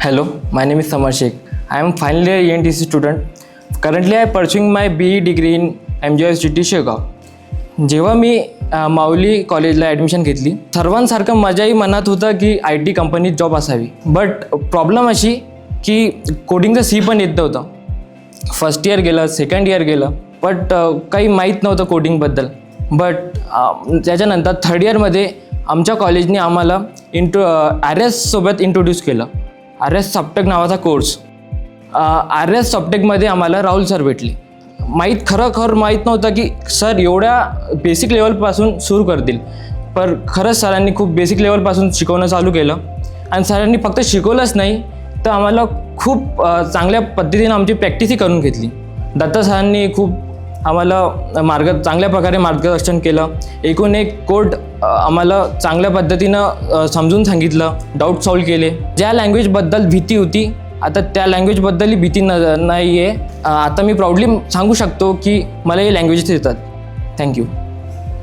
Hello, my name is Samar Sheikh. I am final year ENTC student. Currently, I am pursuing my BE degree in MGISTT Shegaon. जेव्हा मी माऊली कॉलेजला admission घेतली, सर्वांसारखं माझ्याही मनात होतं की IT कंपनीत जॉब असावी. बट प्रॉब्लेम अशी की कोडिंगचं सी पण येत नव्हतं. फर्स्ट इयर गेलं, सेकंड इयर गेलं, बट काही माहीत नव्हतं कोडिंगबद्दल. बट त्याच्यानंतर थर्ड इयरमध्ये आमच्या कॉलेजने आम्हाला RS सोबत इंट्रोड्यूस केलं. RS सॉफ्टटेक नावाचा कोर्स. RS सॉफ्टटेकमध्ये आम्हाला राहुल सर भेटले. खरं माहीत नव्हतं की सर एवढ्या बेसिक लेवलपासून सुरू करतील. पण खरंच सरांनी खूप बेसिक लेवलपासून शिकवणं चालू केलं. आणि सरांनी फक्त शिकवलंच नाही तर आम्हाला खूप चांगल्या पद्धतीनं आमची प्रॅक्टिसही करून घेतली. दत्ता सरांनी खूप आम्हाला चांगल्या प्रकारे मार्गदर्शन केलं. एकूण एक कोड आम्हाला चांगल्या पद्धतीनं समजून सांगितलं, डाऊट सॉल्व केले. ज्या लँग्वेजबद्दल भीती होती आता त्या लँग्वेजबद्दलही भीती नाही आहे. आता मी प्राऊडली सांगू शकतो की मला हे लँग्वेजेस येतात. थँक्यू.